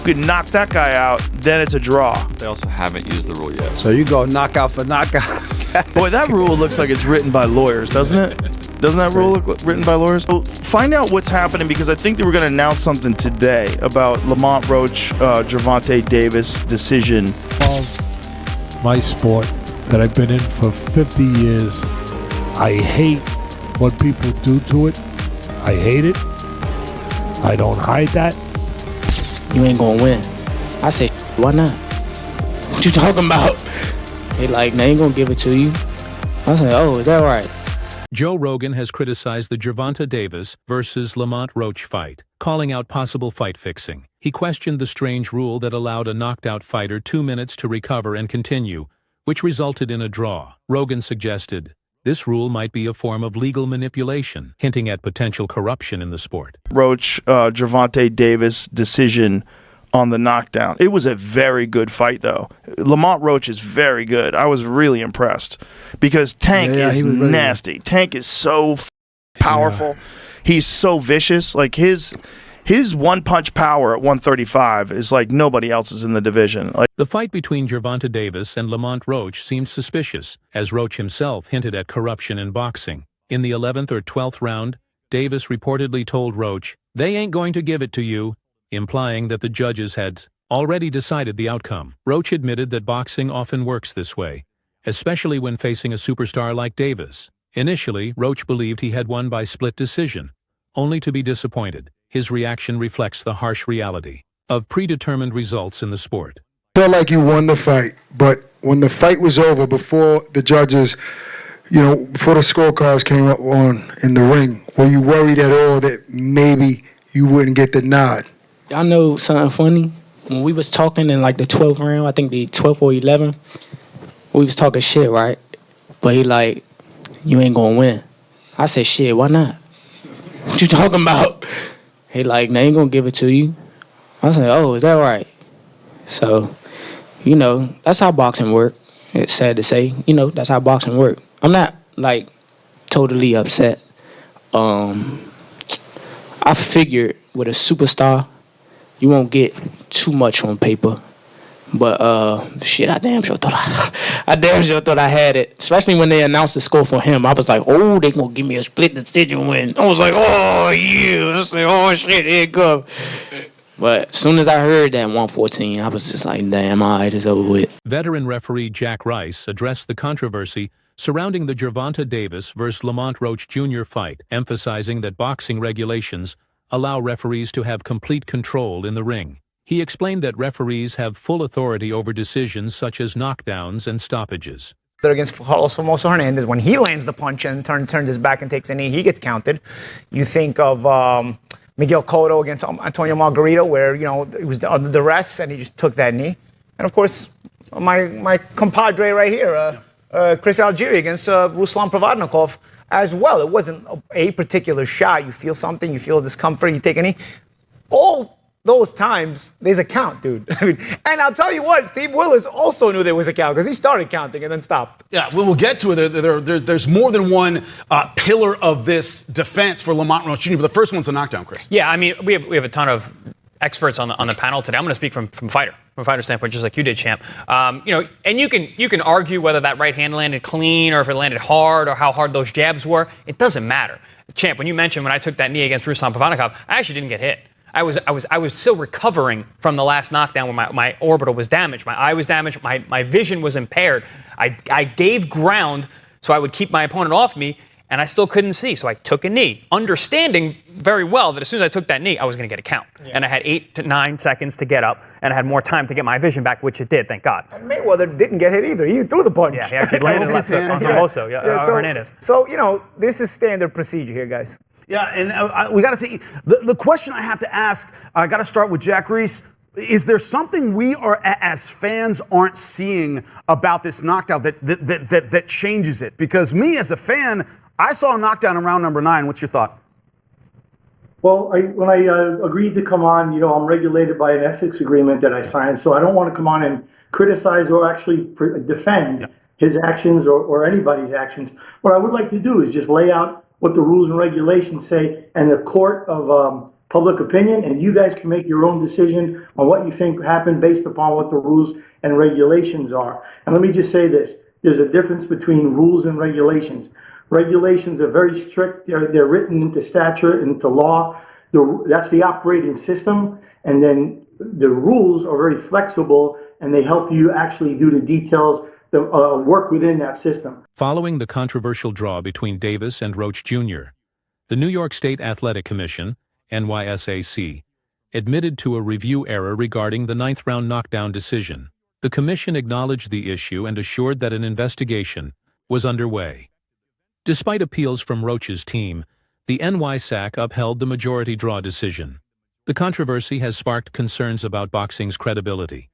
You can knock that guy out, then it's a draw. They also haven't used the rule yet. So you go knockout for knockout. Boy, that rule looks like it's written by lawyers, doesn't it? Doesn't that rule look written by lawyers? Well, find out what's happening, because I think they were going to announce something today about Lamont Roach, Gervonta Davis decision. Of my sport that I've been in for 50 years, I hate what people do to it. I hate it. I don't hide that. You ain't gonna win. I say, why not? What you talking about? They like, they ain't gonna give it to you. I say, oh, is that right? Joe Rogan has criticized the Gervonta Davis versus Lamont Roach fight, calling out possible fight fixing. He questioned the strange rule that allowed a knocked-out fighter 2 minutes to recover and continue, which resulted in a draw. Rogan suggested this rule might be a form of legal manipulation, hinting at potential corruption in the sport. Roach, Gervonta Davis decision on the knockdown. It was a very good fight, though. Lamont Roach is very good. I was really impressed because Tank is nasty. Really Tank is so powerful. Yeah. He's so vicious. Like his one-punch power at 135 is like nobody else's in the division. Like, the fight between Gervonta Davis and Lamont Roach seems suspicious, as Roach himself hinted at corruption in boxing. In the 11th or 12th round, Davis reportedly told Roach, "They ain't going to give it to you," implying that the judges had already decided the outcome. Roach admitted that boxing often works this way, especially when facing a superstar like Davis. Initially, Roach believed he had won by split decision, only to be disappointed. His reaction reflects the harsh reality of predetermined results in the sport. Felt like you won the fight, but when the fight was over, before the judges, before the scorecards came up on in the ring, were you worried at all that maybe you wouldn't get the nod? Y'all know something funny? When we was talking in like the 12th round, I think the 12th or 11th, we was talking shit, right? But he like, you ain't gonna win. I said, shit, why not? What you talking about? He like, they ain't gonna give it to you. I said, oh, is that right? So, that's how boxing work. It's sad to say, that's how boxing work. I'm not like totally upset. I figured with a superstar, you won't get too much on paper. But shit, I damn sure thought I had it. Especially when they announced the score for him. I was like, oh, they gonna give me a split decision win. I was like, oh yeah. I was like, oh shit, here it go. But as soon as I heard that 114, I was just like, damn, all right, it's over with. Veteran referee Jack Rice addressed the controversy surrounding the Gervonta Davis versus Lamont Roach Jr. fight, emphasizing that boxing regulations allow referees to have complete control in the ring. He explained that referees have full authority over decisions such as knockdowns and stoppages. Against Formoso Hernandez, when he lands the punch and turns his back and takes a knee, he gets counted. You think of Miguel Cotto against Antonio Margarito, where it was under duress and he just took that knee. And of course, my compadre right here, Chris Algieri against Ruslan Provodnikov as well. It wasn't a particular shot. You feel something, you feel discomfort, you take a knee. All those times, there's a count, dude. And I'll tell you what, Steve Willis also knew there was a count because he started counting and then stopped. Yeah, we'll get to it. There's more than one pillar of this defense for Lamont Roach Jr., but the first one's a knockdown, Chris. Yeah, I mean, we have a ton of experts on the panel today. I'm going to speak from a fighter standpoint, just like you did, Champ. And you can argue whether that right hand landed clean or if it landed hard or how hard those jabs were. It doesn't matter. Champ, when you mentioned when I took that knee against Ruslan Provodnikov, I actually didn't get hit. I was still recovering from the last knockdown when my orbital was damaged. My eye was damaged. My vision was impaired. I gave ground so I would keep my opponent off me, and I still couldn't see. So I took a knee, understanding very well that as soon as I took that knee, I was going to get a count. Yeah. And I had 8 to 9 seconds to get up, and I had more time to get my vision back, which it did, thank God. And Mayweather didn't get hit either. He threw the punch. Yeah, he actually landed left on Hermoso, Hernandez. So, this is standard procedure here, guys. Yeah, and we got to see. The question I have to ask, I got to start with Jack Reese. Is there something we are, as fans, aren't seeing about this knockdown that changes it? Because me, as a fan, I saw a knockdown in round number 9. What's your thought? Well, when I agreed to come on, I'm regulated by an ethics agreement that I signed, so I don't want to come on and criticize or actually defend his actions or anybody's actions. What I would like to do is just lay out what the rules and regulations say, and the court of public opinion, and you guys can make your own decision on what you think happened based upon what the rules and regulations are. And let me just say this, there's a difference between rules and regulations. Regulations are very strict, they're written into statute, into law. That's the operating system, and then the rules are very flexible, and they help you actually do the details that work within that system. Following the controversial draw between Davis and Roach Jr., the New York State Athletic Commission, NYSAC, admitted to a review error regarding the ninth-round knockdown decision. The commission acknowledged the issue and assured that an investigation was underway. Despite appeals from Roach's team, the NYSAC upheld the majority draw decision. The controversy has sparked concerns about boxing's credibility,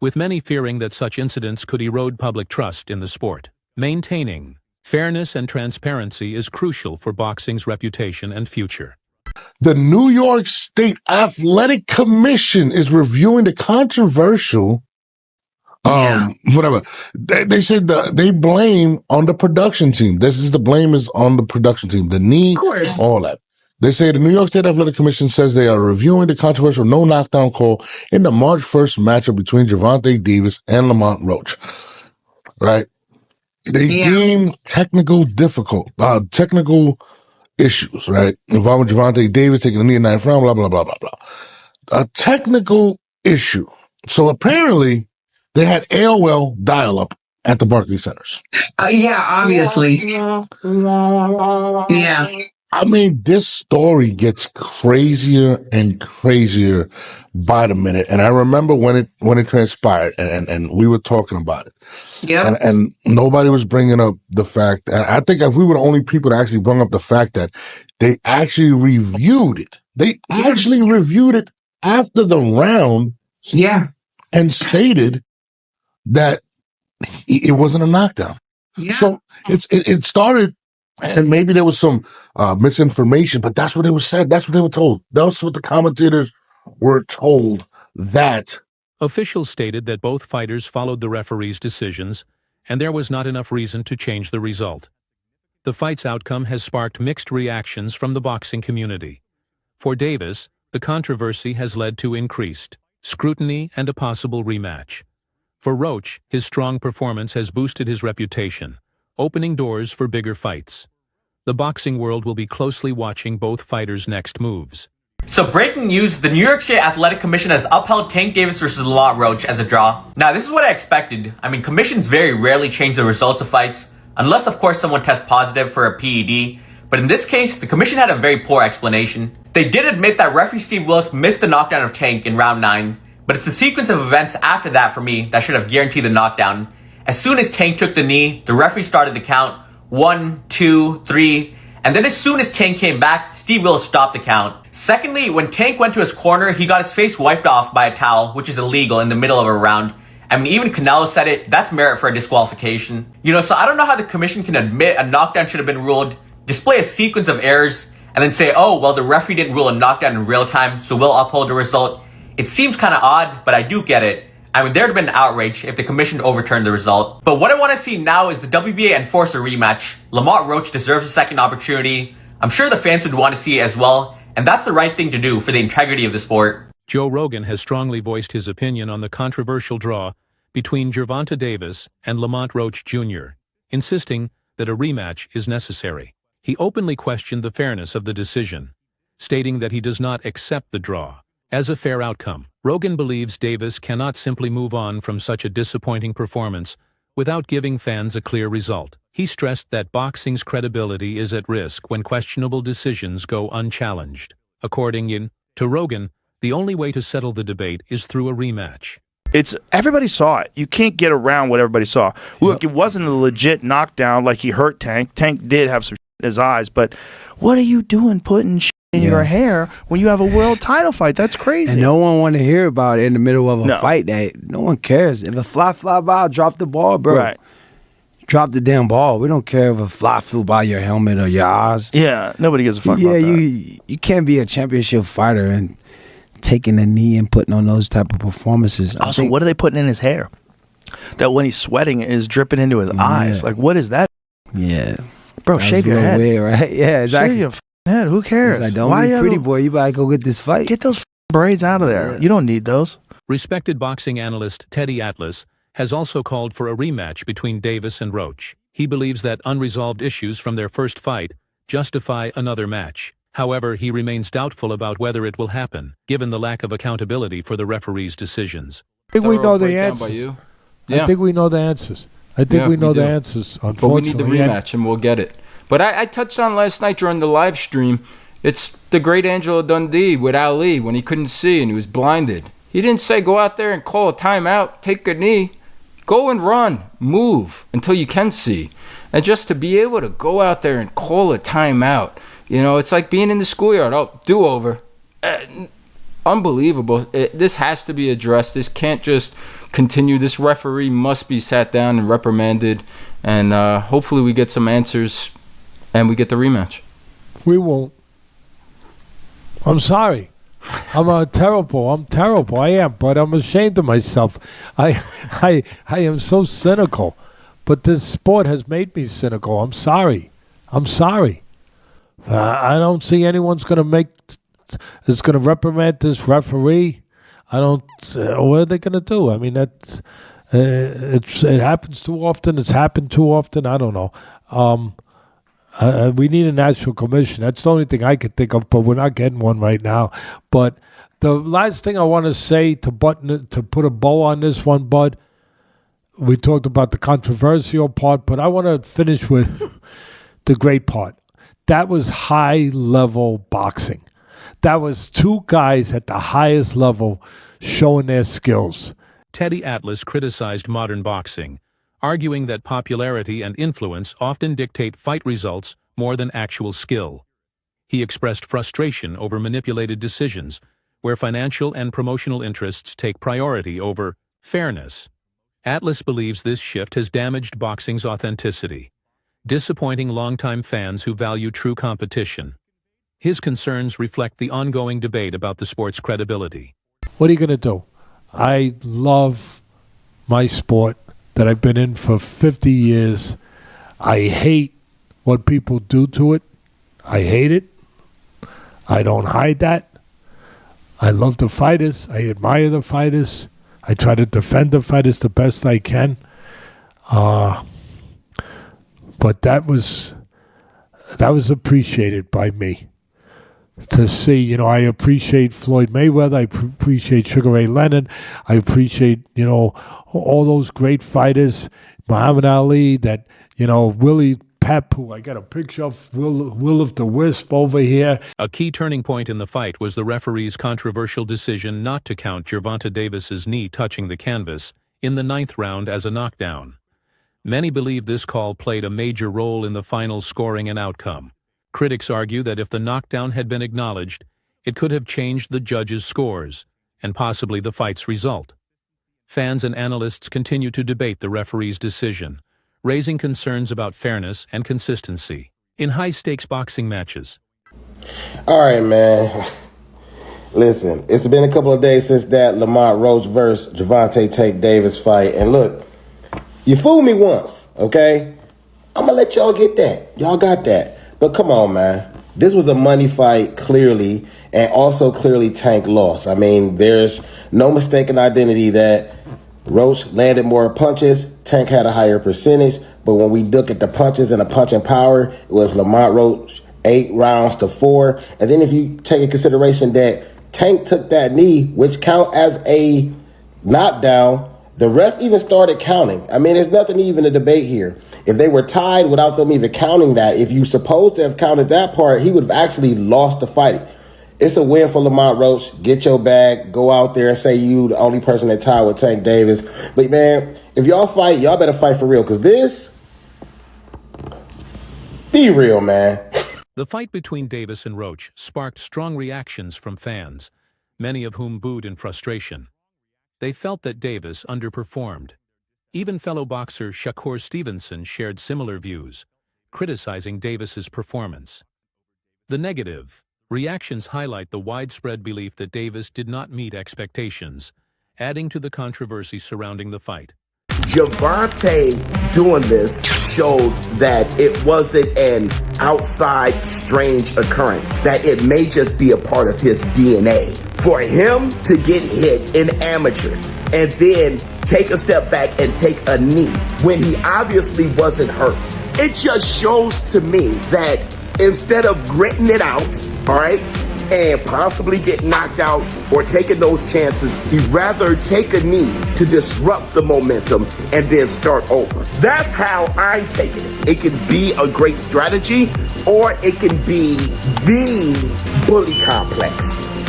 with many fearing that such incidents could erode public trust in the sport. Maintaining fairness and transparency is crucial for boxing's reputation and future. The New York State Athletic Commission is reviewing the controversial whatever. They said they blame on the production team. The blame is on the production team. The knee, all that. They say the New York State Athletic Commission says they are reviewing the controversial no knockdown call in the March 1st matchup between Gervonta Davis and Lamont Roach. Right? They deem technical issues, right? Involving Gervonta Davis taking a knee in the 9th round, blah, blah, blah, blah, blah. A technical issue. So apparently they had AOL dial-up at the Barclays Centers. Yeah, obviously. Yeah. I mean, this story gets crazier and crazier by the minute. And I remember when it transpired and we were talking about it. Yep. And nobody was bringing up the fact, and I think if we were the only people that actually brought up the fact that they actually reviewed it. They actually reviewed it after the round. Yeah. And stated that it wasn't a knockdown. Yeah. So it started, and maybe there was some misinformation, but that's what it was said. That's what they were told. That's what the commentators were told. That officials stated that both fighters followed the referee's decisions, and there was not enough reason to change the result. The fight's outcome has sparked mixed reactions from the boxing community. For Davis, the controversy has led to increased scrutiny and a possible rematch. For Roach, his strong performance has boosted his reputation, opening doors for bigger fights. The boxing world will be closely watching both fighters' next moves. So breaking news, the New York State Athletic Commission has upheld Tank Davis versus Lamont Roach as a draw. Now this is what I expected. I mean, commissions very rarely change the results of fights, unless of course someone tests positive for a PED. But in this case, the commission had a very poor explanation. They did admit that referee Steve Willis missed the knockdown of Tank in round 9, but it's the sequence of events after that for me that should have guaranteed the knockdown. As soon as Tank took the knee, the referee started the count, 1, 2, 3, and then as soon as Tank came back, Steve Willis stopped the count. Secondly, when Tank went to his corner, he got his face wiped off by a towel, which is illegal in the middle of a round. I mean, even Canelo said it, that's merit for a disqualification. So I don't know how the commission can admit a knockdown should have been ruled, display a sequence of errors, and then say, oh, well, the referee didn't rule a knockdown in real time, so we'll uphold the result. It seems kind of odd, but I do get it. I mean, there'd have been outrage if the commission overturned the result. But what I want to see now is the WBA enforce a rematch. Lamont Roach deserves a second opportunity. I'm sure the fans would want to see it as well, and that's the right thing to do for the integrity of the sport. Joe Rogan has strongly voiced his opinion on the controversial draw between Gervonta Davis and Lamont Roach Jr., insisting that a rematch is necessary. He openly questioned the fairness of the decision, stating that he does not accept the draw as a fair outcome. Rogan believes Davis cannot simply move on from such a disappointing performance without giving fans a clear result. He stressed that boxing's credibility is at risk when questionable decisions go unchallenged. According to Rogan, the only way to settle the debate is through a rematch. Everybody saw it. You can't get around what everybody saw. Look, it wasn't a legit knockdown like he hurt Tank. Tank did have some in his eyes, but what are you doing putting in your hair when you have a world title fight? That's crazy. And no one want to hear about it in the middle of a fight. No one cares. If a fly by, drop the ball, bro. Right. Drop the damn ball. We don't care if a fly flew by your helmet or your eyes. Yeah, nobody gives a fuck about that. You can't be a championship fighter and taking a knee and putting on those type of performances. Also, what are they putting in his hair? That when he's sweating, it is dripping into his eyes. Like, what is that? Yeah. Bro, shave your head. Weird, right? Yeah, exactly. Shave your Yeah, who cares? He's like, don't Why be you pretty have- boy. You better go get this fight. Get those braids out of there. Yeah. You don't need those. Respected boxing analyst Teddy Atlas has also called for a rematch between Davis and Roach. He believes that unresolved issues from their first fight justify another match. However, he remains doubtful about whether it will happen, given the lack of accountability for the referee's decisions. I think we know the breakdown by answers. you. I think we know the answers. I think Yeah, we know we the do. answers, But we need unfortunately. the rematch, and we'll get it. But I touched on last night during the live stream. It's the great Angelo Dundee with Ali when he couldn't see and he was blinded. He didn't say go out there and call a timeout, take a knee. Go and run, move until you can see. And just to be able to go out there and call a timeout, it's like being in the schoolyard. Oh, do over. Unbelievable. This has to be addressed. This can't just continue. This referee must be sat down and reprimanded. And hopefully we get some answers and we get the rematch. We won't. I'm sorry. I'm terrible. I am, but I'm ashamed of myself. I am so cynical, but this sport has made me cynical. I'm sorry. I don't see anyone's going to reprimand this referee. I don't. What are they going to do? I mean, it happens too often. It's happened too often. I don't know. We need a national commission. That's the only thing I could think of, but we're not getting one right now. But the last thing I want to say to put a bow on this one, Bud, we talked about the controversial part, but I want to finish with the great part. That was high-level boxing. That was two guys at the highest level showing their skills. Teddy Atlas criticized modern boxing, arguing that popularity and influence often dictate fight results more than actual skill. He expressed frustration over manipulated decisions, where financial and promotional interests take priority over fairness. Atlas believes this shift has damaged boxing's authenticity, disappointing longtime fans who value true competition. His concerns reflect the ongoing debate about the sport's credibility. What are you going to do? I love my sport that I've been in for 50 years. I hate what people do to it. I hate it. I don't hide that. I love the fighters. I admire the fighters. I try to defend the fighters the best I can. But that was appreciated by me. To see, I appreciate Floyd Mayweather. I appreciate Sugar Ray Leonard. I appreciate, all those great fighters. Muhammad Ali, that, Willie Pep, who I got a picture of, Will of the Wisp over here. A key turning point in the fight was the referee's controversial decision not to count Gervonta Davis's knee touching the canvas in the 9th round as a knockdown. Many believe this call played a major role in the final scoring and outcome. Critics argue that if the knockdown had been acknowledged, it could have changed the judges' scores and possibly the fight's result. Fans and analysts continue to debate the referee's decision, raising concerns about fairness and consistency in high-stakes boxing matches. All right, man. Listen, it's been a couple of days since that Lamont Roach versus Gervonta Tank Davis fight, and look, you fooled me once, okay? I'm gonna let y'all get that. Y'all got that. But come on, man. This was a money fight, clearly, and also clearly Tank lost. I mean, there's no mistaken identity that Roach landed more punches, Tank had a higher percentage, but when we look at the punches and the punching power, it was Lamont Roach 8 rounds to 4. And then if you take in consideration that Tank took that knee, which count as a knockdown, the ref even started counting. I mean, there's nothing even to debate here. If they were tied without them even counting that, if you supposed to have counted that part, he would have actually lost the fight. It's a win for Lamont Roach. Get your bag. Go out there and say you the only person that tied with Tank Davis. But, man, if y'all fight, y'all better fight for real. Because this, be real, man. The fight between Davis and Roach sparked strong reactions from fans, many of whom booed in frustration. They felt that Davis underperformed. Even fellow boxer Shakur Stevenson shared similar views, criticizing Davis's performance. The negative reactions highlight the widespread belief that Davis did not meet expectations, adding to the controversy surrounding the fight. Gervonta doing this shows that it wasn't an outside strange occurrence, that it may just be a part of his DNA. For him to get hit in amateurs and then take a step back and take a knee when he obviously wasn't hurt, it just shows to me that instead of gritting it out, all right, and possibly get knocked out or taking those chances, he'd rather take a knee to disrupt the momentum and then start over. That's how I'm taking it. It can be a great strategy, or it can be the bully complex,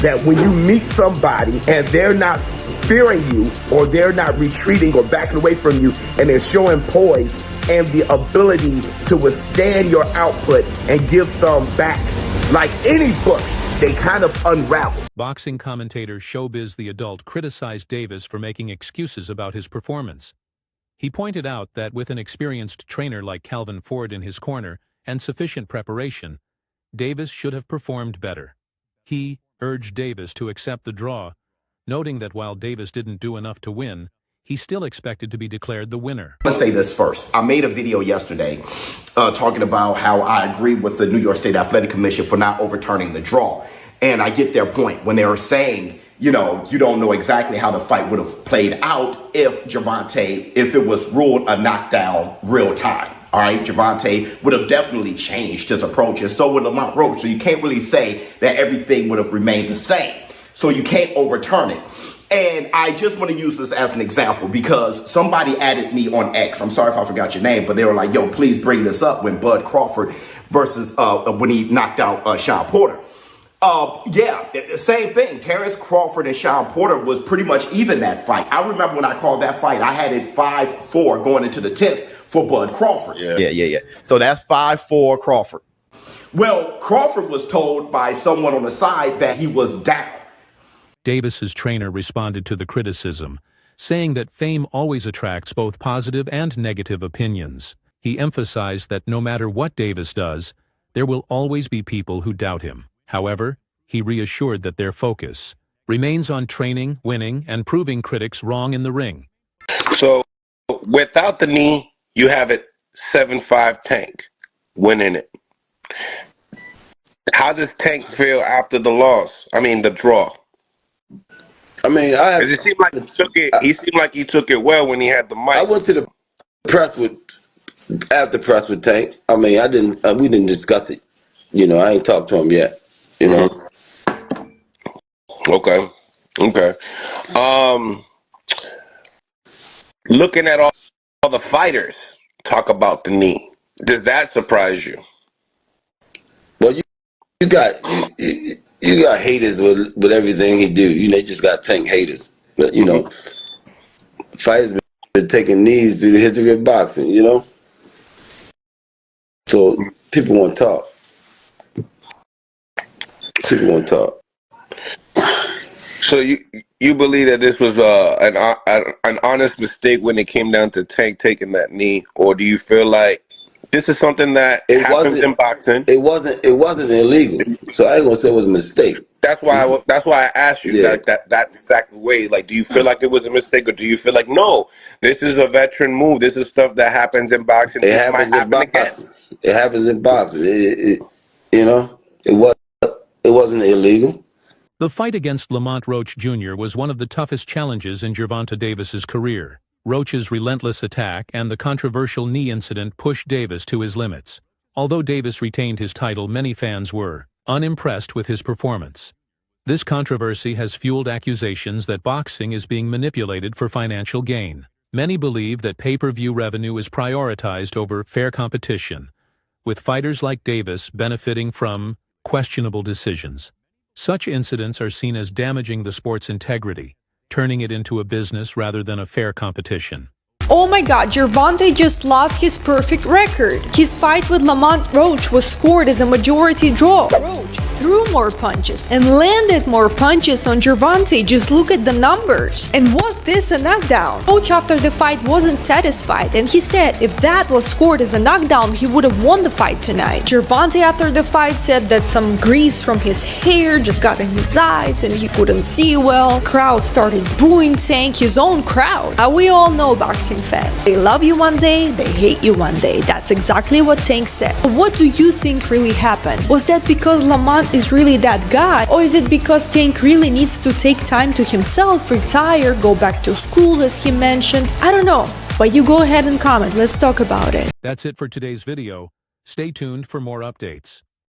that when you meet somebody and they're not fearing you, or they're not retreating or backing away from you, and they're showing poise and the ability to withstand your output and give some back, like any bully, they kind of unravel. Boxing commentator Showbiz the Adult criticized Davis for making excuses about his performance. He pointed out that with an experienced trainer like Calvin Ford in his corner and sufficient preparation, Davis should have performed better. He urged Davis to accept the draw, noting that while Davis didn't do enough to win, he still expected to be declared the winner. Let's say this first. I made a video yesterday talking about how I agree with the New York State Athletic Commission for not overturning the draw. And I get their point when they were saying, you know, you don't know exactly how the fight would have played out if it was ruled a knockdown real time. All right, Gervonta would have definitely changed his approach, and so would Lamont Roach. So you can't really say that everything would have remained the same. So you can't overturn it. And I just want to use this as an example because somebody added me on X. I'm sorry if I forgot your name, but they were like, yo, please bring this up when Bud Crawford versus when he knocked out Sean Porter. Yeah, the same thing. Terrence Crawford and Sean Porter was pretty much even that fight. I remember when I called that fight, I had it 5-4 going into the 10th for Bud Crawford. Yeah. So that's 5-4 Crawford. Well, Crawford was told by someone on the side that he was down. Davis's trainer responded to the criticism, saying that fame always attracts both positive and negative opinions. He emphasized that no matter what Davis does, there will always be people who doubt him. However, he reassured that their focus remains on training, winning, and proving critics wrong in the ring. So, without the knee, you have it 7-5 Tank winning it. How does Tank feel after the loss? I mean, the draw. I mean, it seemed like he took it. He seemed like he took it well when he had the mic. I went to the press after press with Tank. I mean, we didn't discuss it. You know, I ain't talked to him yet. You know. Okay. Looking at all the fighters talk about the knee, does that surprise you? Well, you got haters with everything he do. You know, they just got Tank haters. But you know, fighters been taking knees through the history of boxing. You know, so people want to talk. So you believe that this was an honest mistake when it came down to Tank taking that knee, or do you feel like this is something that happens in boxing? It wasn't illegal, so I ain't gonna say it was a mistake. That's why I asked you that exact way. Like, do you feel like it was a mistake, or do you feel like no, this is a veteran move? This is stuff that happens in boxing. It happens in boxing. It happens in boxing. You know, it wasn't illegal. The fight against Lamont Roach Jr. was one of the toughest challenges in Gervonta Davis's career. Roach's relentless attack and the controversial knee incident pushed Davis to his limits. Although Davis retained his title, many fans were unimpressed with his performance. This controversy has fueled accusations that boxing is being manipulated for financial gain. Many believe that pay-per-view revenue is prioritized over fair competition, with fighters like Davis benefiting from questionable decisions. Such incidents are seen as damaging the sport's integrity, turning it into a business rather than a fair competition. Oh my god, Gervonta just lost his perfect record. His fight with Lamont Roach was scored as a majority draw. Roach threw more punches and landed more punches on Gervonta. Just look at the numbers. And was this a knockdown? Roach after the fight wasn't satisfied, and he said if that was scored as a knockdown, he would have won the fight tonight. Gervonta after the fight said that some grease from his hair just got in his eyes and he couldn't see well. Crowd started booing Tank, his own crowd. We all know boxing fans. They love you one day, they hate you one day. That's exactly what Tank said. What do you think really happened? Was that because Lamont is really that guy? Or is it because Tank really needs to take time to himself, retire, go back to school as he mentioned? I don't know. But you go ahead and comment. Let's talk about it. That's it for today's video. Stay tuned for more updates.